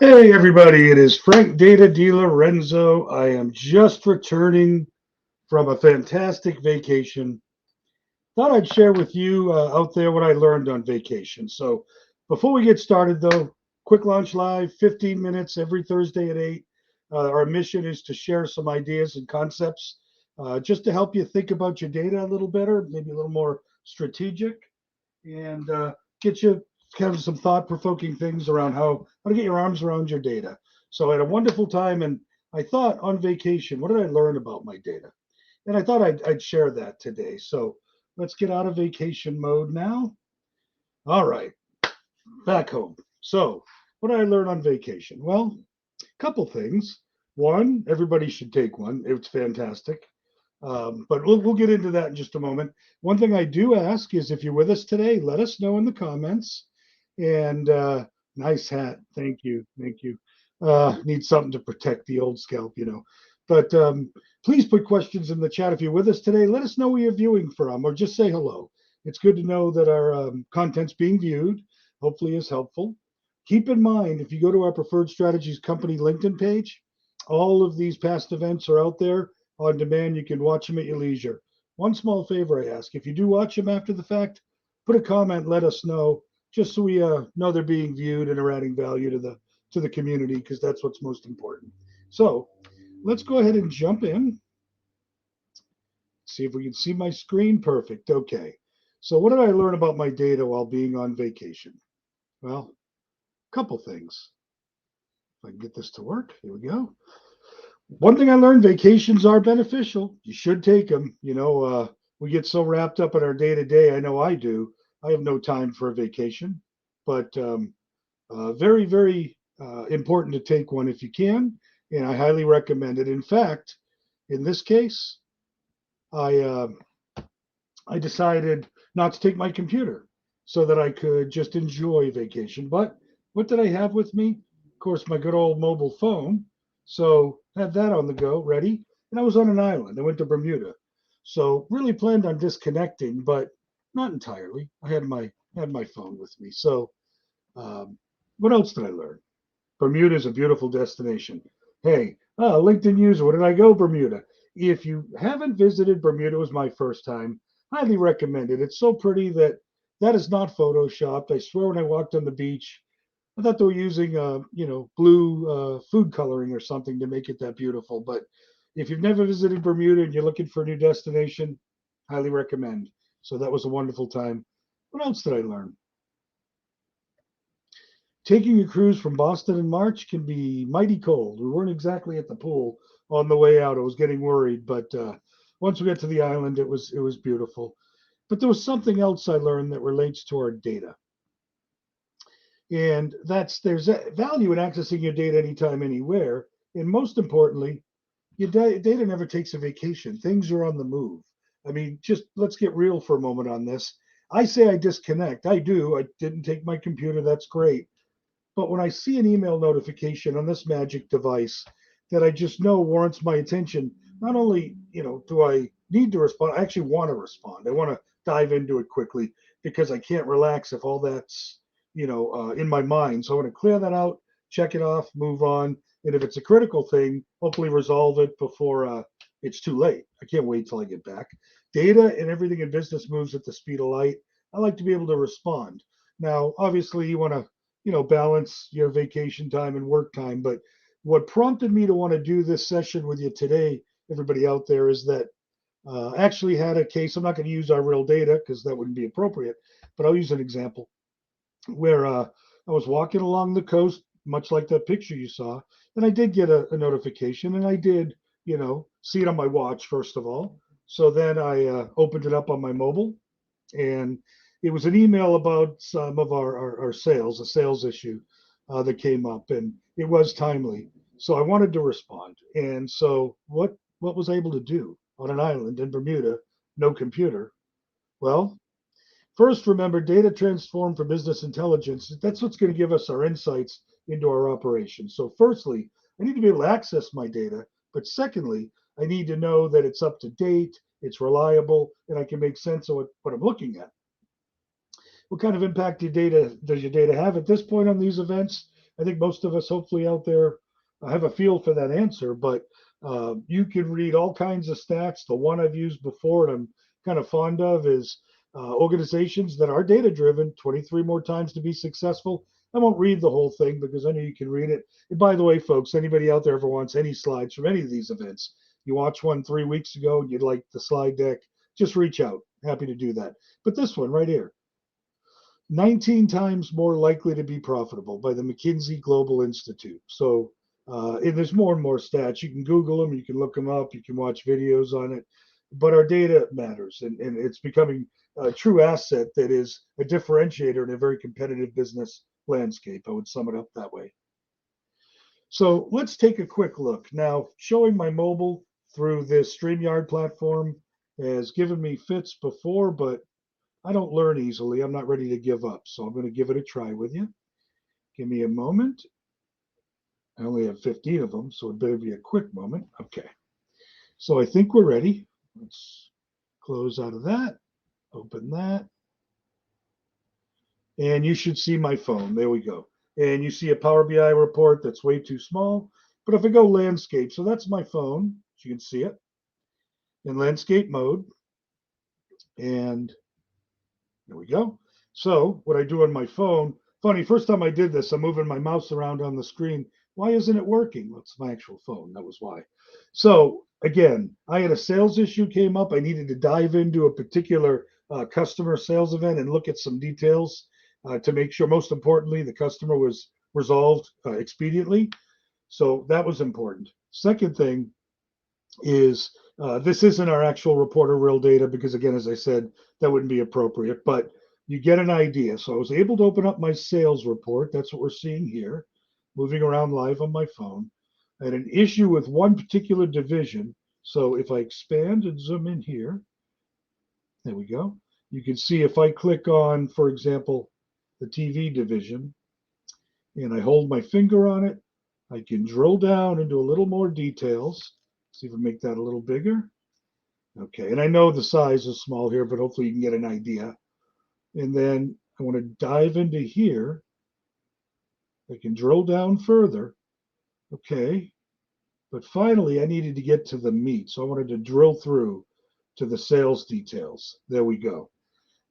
Hey everybody, it is Frank Data Di Lorenzo. I am just returning from a fantastic vacation. Thought I'd share with you out there what I learned on vacation. So before we get started though, Quick Launch Live, 15 minutes every Thursday at 8. Our mission is to share some ideas and concepts just to help you think about your data a little better, maybe a little more strategic, and get you kind of some thought-provoking things around how to get your arms around your data. So I had a wonderful time, and I thought on vacation, what did I learn about my data? And I thought I'd share that today. So let's get out of vacation mode now. All right, back home. So what did I learn on vacation? Well, a couple things. One, everybody should take one. It's fantastic. But we'll get into that in just a moment. One thing I do ask is if you're with us today, let us know in the comments. And nice hat. Thank you. Thank you. Need something to protect the old scalp. But please put questions in the chat if you're with us today. Let us know where you're viewing from or just say hello. It's good to know that our content's being viewed. Hopefully, is helpful. Keep in mind, if you go to our Preferred Strategies Company LinkedIn page, all of these past events are out there on demand. You can watch them at your leisure. One small favor I ask: if you do watch them after the fact, put a comment, let us know, just so we know they're being viewed and are adding value to the community, because that's what's most important. So let's go ahead and jump in. See if we can see my screen. Perfect. Okay. So what did I learn about my data while being on vacation? Well, a couple things. If I can get this to work, here we go. One thing I learned: vacations are beneficial. You should take them. We get so wrapped up in our day to day. I know I do. I have no time for a vacation, but very, very important to take one if you can. And I highly recommend it. In fact, in this case, I I decided not to take my computer so that I could just enjoy vacation. But what did I have with me? Of course, my good old mobile phone. So had that on the go, ready. And I was on an island. I went to Bermuda. So really planned on disconnecting, but not entirely. I had my phone with me. So what else did I learn? Bermuda is a beautiful destination. Hey, LinkedIn user, where did I go? Bermuda. If you haven't visited Bermuda, it was my first time. Highly recommend it. It's so pretty that is not photoshopped. I swear when I walked on the beach, I thought they were using blue food coloring or something to make it that beautiful. But if you've never visited Bermuda and you're looking for a new destination, highly recommend. So that was a wonderful time. What else did I learn? Taking a cruise from Boston in March can be mighty cold. We weren't exactly at the pool on the way out. I was getting worried, but once we got to the island, it was beautiful. But there was something else I learned that relates to our data, and there's a value in accessing your data anytime, anywhere, and most importantly, your data never takes a vacation. Things are on the move. I mean, just let's get real for a moment on this. I say I disconnect. I do. I didn't take my computer. That's great. But when I see an email notification on this magic device that I just know warrants my attention, not only do I need to respond, I actually want to respond. I want to dive into it quickly because I can't relax if all that's in my mind. So I want to clear that out, check it off, move on, and if it's a critical thing, hopefully resolve it before it's too late. I can't wait till I get back. Data and everything in business moves at the speed of light. I like to be able to respond. Now, obviously, you want to balance your vacation time and work time. But what prompted me to want to do this session with you today, everybody out there, is that actually had a case. I'm not going to use our real data because that wouldn't be appropriate, but I'll use an example where I was walking along the coast, much like that picture you saw, and I did get a notification, and I did, see it on my watch first of all. So then I opened it up on my mobile, and it was an email about some of our sales, a sales issue that came up, and it was timely. So I wanted to respond. And so what was I able to do on an island in Bermuda, no computer? Well, first, remember, data transformed for business intelligence. That's what's going to give us our insights into our operations. So, firstly, I need to be able to access my data. But secondly, I need to know that it's up to date, it's reliable, and I can make sense of what I'm looking at. What kind of impact does your data have at this point on these events? I think most of us, hopefully, out there have a feel for that answer. But you can read all kinds of stats. The one I've used before and I'm kind of fond of is organizations that are data driven, 23 more times to be successful. I won't read the whole thing because I know you can read it. And by the way, folks, anybody out there ever wants any slides from any of these events, you watched one 3 weeks ago and you'd like the slide deck, just reach out. Happy to do that. But this one right here, 19 times more likely to be profitable by the McKinsey Global Institute. So, and there's more and more stats. You can Google them, you can look them up, you can watch videos on it. But our data matters, and it's becoming a true asset that is a differentiator in a very competitive business landscape. I would sum it up that way. So let's take a quick look. Now, showing my mobile through this StreamYard platform has given me fits before, but I don't learn easily. I'm not ready to give up. So I'm going to give it a try with you. Give me a moment. I only have 15 of them, so it better be a quick moment. Okay. So I think we're ready. Let's close out of that. Open that. And you should see my phone. There we go. And you see a Power BI report that's way too small. But if I go landscape, so that's my phone. You can see it in landscape mode. And there we go. So what I do on my phone, funny, first time I did this, I'm moving my mouse around on the screen. Why isn't it working? Well, it's my actual phone. That was why. So again, I had a sales issue came up. I needed to dive into a particular customer sales event and look at some details to make sure, most importantly, the customer was resolved expediently. So that was important. Second thing is this isn't our actual report or real data because, again, as I said, that wouldn't be appropriate, but you get an idea. So I was able to open up my sales report. That's what we're seeing here, moving around live on my phone. I had an issue with one particular division. So if I expand and zoom in here, there we go. You can see if I click on, for example, the TV division, and I hold my finger on it, I can drill down into a little more details. See if we make that a little bigger. Okay, and I know the size is small here, but hopefully you can get an idea. And then I want to dive into here. I can drill down further. Okay, but finally I needed to get to the meat. So I wanted to drill through to the sales details. There we go.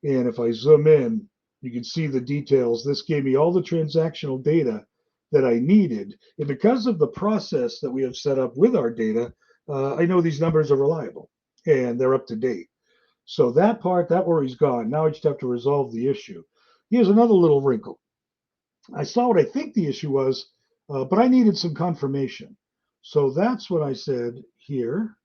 And if I zoom in, you can see the details. This gave me all the transactional data that I needed. And because of the process that we have set up with our data, I know these numbers are reliable and they're up to date. So that part, that worry's gone. Now I just have to resolve the issue. Here's another little wrinkle. I saw what I think the issue was, but I needed some confirmation. So that's what I said here.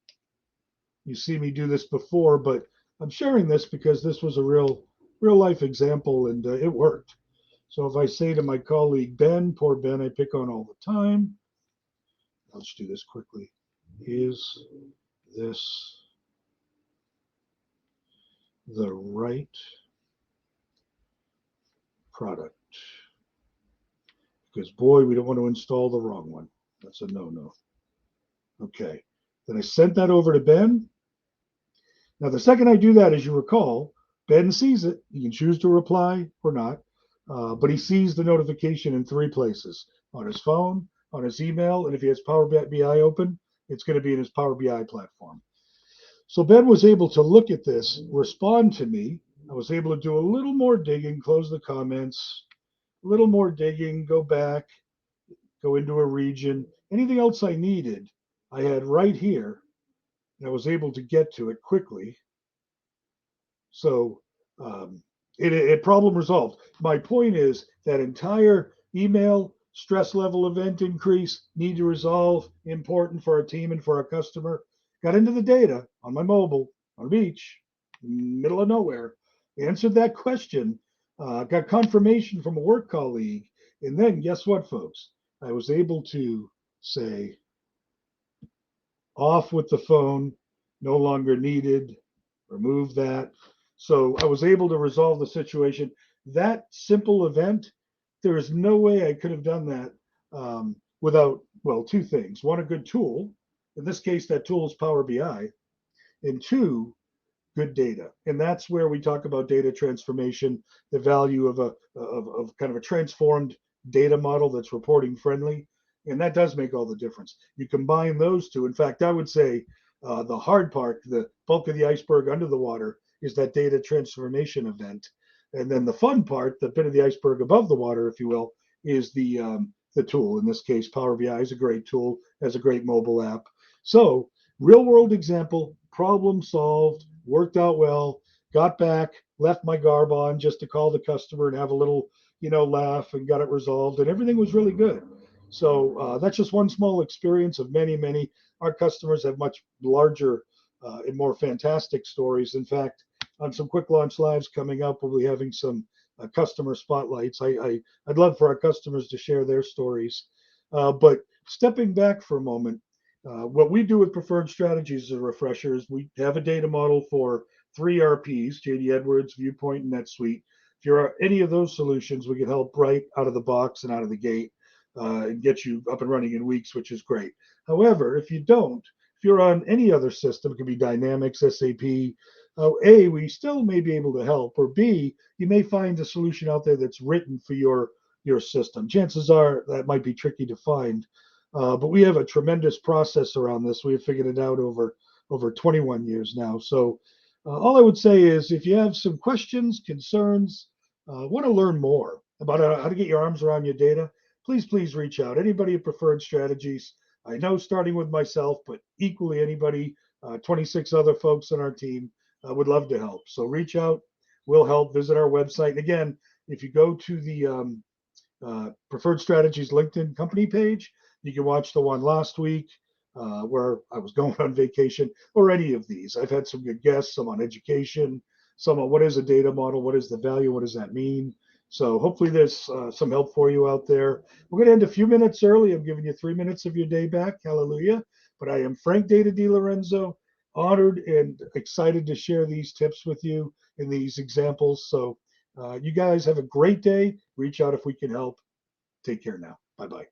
You see me do this before, but I'm sharing this because this was a real life example and it worked. So if I say to my colleague Ben, poor Ben, I pick on all the time. Let's do this quickly. Is this the right product? Because boy, we don't want to install the wrong one. That's a no-no. Okay. Then I sent that over to Ben. Now, the second I do that, as you recall, Ben sees it. He can choose to reply or not, but he sees the notification in three places: on his phone, on his email, and if he has Power BI open, it's going to be in his Power BI platform. So Ben was able to look at this, respond to me. I was able to do a little more digging, close the comments, a little more digging, go back, go into a region. Anything else I needed, I had right here, and I was able to get to it quickly. So it problem resolved. My point is that entire email stress level event increase, need to resolve, important for our team and for our customer. Got into the data on my mobile, on a beach, middle of nowhere, answered that question, got confirmation from a work colleague. And then guess what, folks? I was able to say, off with the phone, no longer needed, remove that. So I was able to resolve the situation. That simple event, there is no way I could have done that without, well, two things. One, a good tool. In this case, that tool is Power BI. And two, good data. And that's where we talk about data transformation, the value of kind of a transformed data model that's reporting friendly. And that does make all the difference. You combine those two. In fact, I would say the hard part, the bulk of the iceberg under the water, is that data transformation event. And then the fun part, the bit of the iceberg above the water, if you will, is the tool. In this case, Power BI is a great tool, has a great mobile app. So, real world example, problem solved, worked out well, got back, left my garb on just to call the customer and have a little, laugh, and got it resolved, and everything was really good. So that's just one small experience of many, many. Our customers have much larger and more fantastic stories. In fact, on some quick launch lives coming up, we'll be having some customer spotlights. I'd love for our customers to share their stories. But stepping back for a moment, what we do with Preferred Strategies as a refresher is we have a data model for three RPs, JD Edwards, Viewpoint, and NetSuite. If you're any of those solutions, we can help right out of the box and out of the gate and get you up and running in weeks, which is great. However, if you don't, if you're on any other system, it could be Dynamics, SAP, A, we still may be able to help, or B, you may find a solution out there that's written for your system. Chances are that might be tricky to find, but we have a tremendous process around this. We have figured it out over 21 years now. So all I would say is if you have some questions, concerns, want to learn more about how to get your arms around your data, please reach out. Anybody at Preferred Strategies, I know starting with myself, but equally anybody, 26 other folks on our team would love to help. So reach out, we'll help. Visit our website. And again, if you go to the Preferred Strategies LinkedIn company page, you can watch the one last week where I was going on vacation, or any of these. I've had some good guests, some on education, some on what is a data model, what is the value, what does that mean. So hopefully there's some help for you out there. We're going to end a few minutes early. I'm giving you 3 minutes of your day back. Hallelujah. But I am Frank Data D. Lorenzo, honored and excited to share these tips with you and these examples. So you guys have a great day. Reach out if we can help. Take care now. Bye bye.